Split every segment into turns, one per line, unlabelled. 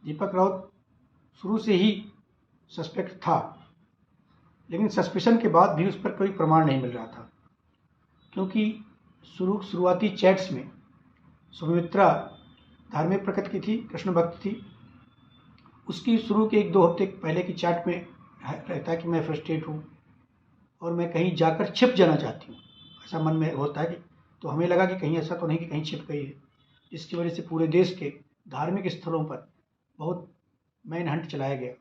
दीपक राउत शुरू से ही सस्पेक्ट था, लेकिन सस्पेशन के बाद भी उस पर कोई प्रमाण नहीं मिल रहा था, क्योंकि शुरुआती चैट्स में सुमित्रा धार्मिक प्रकृति की थी, कृष्ण भक्त थी। उसकी शुरू के 1-2 हफ्ते पहले की चैट में रहता है कि मैं फ्रस्ट्रेट हूँ और मैं कहीं जाकर छिप जाना चाहती हूँ, ऐसा मन में होता है। तो हमें लगा कि कहीं ऐसा तो नहीं कि कहीं छिप गई है, जिसकी वजह से पूरे देश के धार्मिक स्थलों पर बहुत मैन हंट चलाया गया।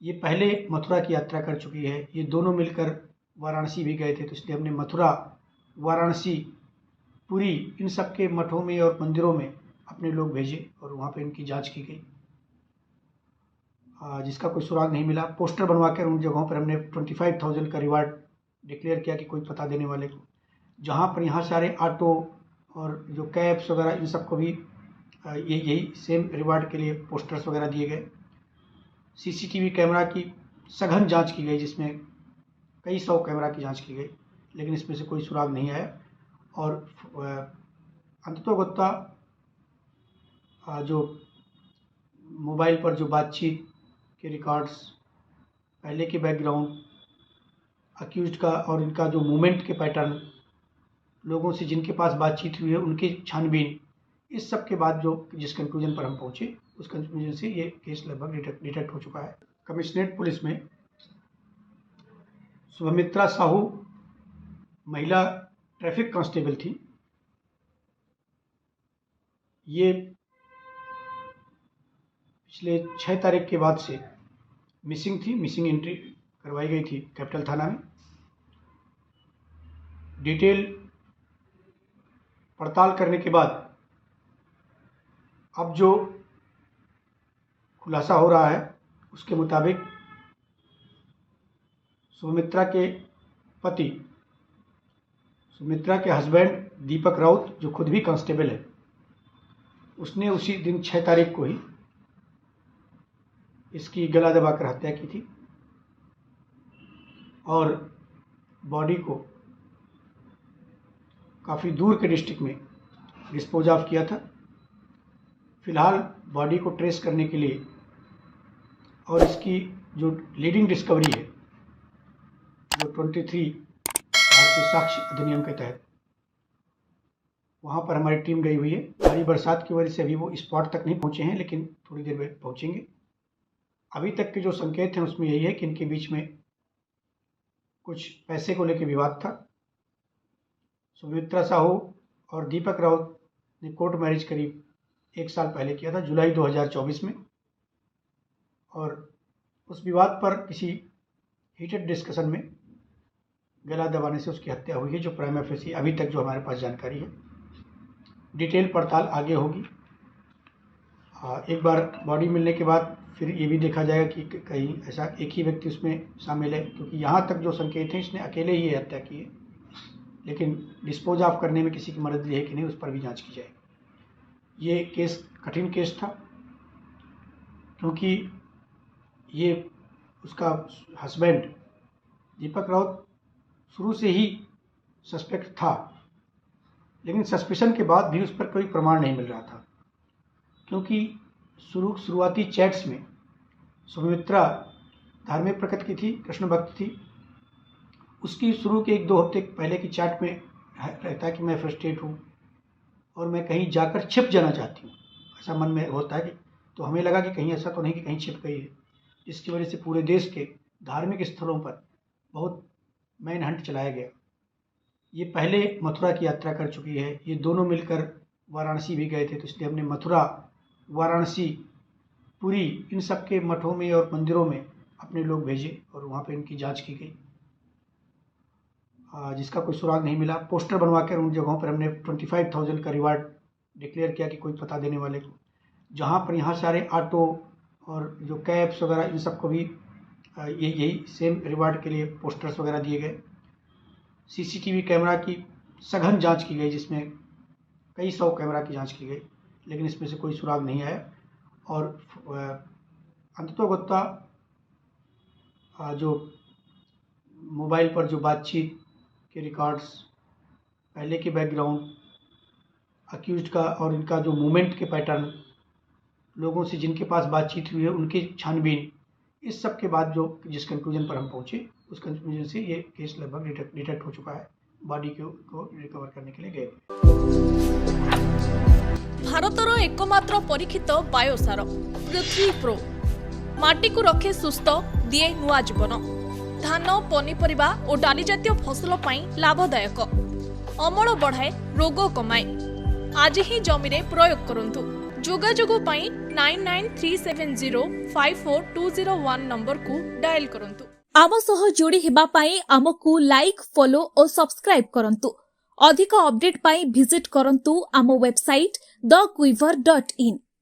ये पहले मथुरा की यात्रा कर चुकी है, ये दोनों मिलकर वाराणसी भी गए थे, तो इसलिए हमने मथुरा, वाराणसी, पुरी, इन सब के मठों में और मंदिरों में अपने लोग भेजे और वहाँ पे इनकी जांच की गई, जिसका कोई सुराग नहीं मिला। पोस्टर बनवा कर उन जगहों पर हमने 25,000 का रिवार्ड डिक्लेयर किया कि कोई पता देने वाले को, जहाँ पर यहाँ सारे ऑटो और जो कैब्स वगैरह इन सबको भी यही सेम रिवार्ड के लिए पोस्टर्स वगैरह दिए गए। सीसीटीवी कैमरा की सघन जांच की गई, जिसमें कई 100 कैमरा की जांच की गई, लेकिन इसमें से कोई सुराग नहीं आया। और अंततोगत्वा जो मोबाइल पर जो बातचीत के रिकॉर्ड्स, पहले के बैकग्राउंड, अक्यूज्ड का और इनका जो मूवमेंट के पैटर्न, लोगों से जिनके पास बातचीत हुई है उनकी छानबीन, इस सब के बाद जो जिस कंक्लूजन पर हम पहुंचे, उस कंक्लूजन से ये केस लगभग डिटेक्ट हो चुका है। कमिश्नरेट पुलिस में सुमित्रा साहू महिला ट्रैफिक कांस्टेबल थी। ये पिछले 6 तारीख के बाद से मिसिंग थी, मिसिंग एंट्री करवाई गई थी कैपिटल थाना में। डिटेल पड़ताल करने के बाद अब जो खुलासा हो रहा है उसके मुताबिक सुमित्रा के पति, सुमित्रा के हस्बैंड दीपक राउत, जो खुद भी कांस्टेबल है, उसने उसी दिन 6 तारीख को ही इसकी गला दबाकर हत्या की थी और बॉडी को काफ़ी दूर के डिस्ट्रिक्ट में डिस्पोज ऑफ किया था। फिलहाल बॉडी को ट्रेस करने के लिए और इसकी जो लीडिंग डिस्कवरी है, जो 23 भारतीय साक्ष्य अधिनियम के तहत, वहाँ पर हमारी टीम गई हुई है। भारी बरसात की वजह से अभी वो स्पॉट तक नहीं पहुँचे हैं, लेकिन थोड़ी देर में पहुँचेंगे। अभी तक के जो संकेत हैं उसमें यही है कि इनके बीच में कुछ पैसे को लेकर विवाद था। सुमित्रा साहू और दीपक राउत ने कोर्ट मैरिज करीब 1 साल पहले किया था, जुलाई 2024 में, और उस विवाद पर किसी हीटेड डिस्कशन में गला दबाने से उसकी हत्या हुई है, जो प्राइमा फेसी अभी तक जो हमारे पास जानकारी है। डिटेल पड़ताल आगे होगी। एक बार बॉडी मिलने के बाद फिर ये भी देखा जाएगा कि कहीं ऐसा एक ही व्यक्ति उसमें शामिल है, क्योंकि यहाँ तक जो संकेत हैं इसने अकेले ही ये हत्या की है, लेकिन डिस्पोज ऑफ करने में किसी की मदद ली है कि नहीं, उस पर भी जांच की जाएगी। ये केस कठिन केस था, क्योंकि ये उसका हस्बैंड दीपक राउत शुरू से ही सस्पेक्ट था, लेकिन सस्पेशन के बाद भी उस पर कोई प्रमाण नहीं मिल रहा था, क्योंकि शुरुआती चैट्स में सुमित्रा धार्मिक प्रकृति की थी, कृष्ण भक्त थी। उसकी शुरू के 1-2 हफ्ते पहले की चैट में रहता है कि मैं फ्रस्ट्रेट हूँ और मैं कहीं जाकर छिप जाना चाहती हूँ, ऐसा मन में होता है। तो हमें लगा कि कहीं ऐसा तो नहीं कि कहीं छिप गई है, जिसकी वजह से पूरे देश के धार्मिक स्थलों पर बहुत मैन हंट चलाया गया। ये पहले मथुरा की यात्रा कर चुकी है, ये दोनों मिलकर वाराणसी भी गए थे, तो इसलिए हमने मथुरा, वाराणसी, पुरी, इन सब के मठों में और मंदिरों में अपने लोग भेजे और वहाँ पे इनकी जांच की गई, जिसका कोई सुराग नहीं मिला। पोस्टर बनवा कर उन जगहों पर हमने 25,000 का रिवार्ड डिक्लेयर किया कि कोई पता देने वाले को, जहाँ पर यहाँ सारे ऑटो और जो कैब्स वगैरह इन सबको भी यही सेम रिवार्ड के लिए पोस्टर्स वगैरह दिए गए। सीसीटीवी कैमरा की सघन जांच की गई, जिसमें कई 100 कैमरा की जांच की गई, लेकिन इसमें से कोई सुराग नहीं आया। और अंततोगत्वा जो मोबाइल पर जो बातचीत के रिकॉर्ड्स, पहले के बैकग्राउंड, अक्यूज्ड का और इनका जो मूवमेंट के पैटर्न, लोगों से जिनके पास बातचीत हुई है उनकी छानबीन, इस सब के बाद जो जिस कंक्लूजन पर हम पहुँचे उस कंक्लूजन से ये केस लगभग डिटेक्ट हो चुका है। बॉडी को रिकवर करने के लिए गए।
भारतर एकमात्र परीक्षित बायोसार पृथ्वी प्रो माटी को रखे सुस्थ, दिए नुआ जीवन। धान, पनीपरिबा और डाली जातीय फसल पाई लाभदायक, अमल बढ़ाए, रोग कमाए। आज ही जमी रे प्रयोग करंतु। जोगाजोग पाई 9937054201 नंबर को डायल करंतु।
आम सह जोड़ी हेबा पाई आमकु लाइक, फॉलो और सब्सक्राइब करंतु। अधिक अपडेट पाई विजिट करंतु आम वेबसाइट thequiver.in।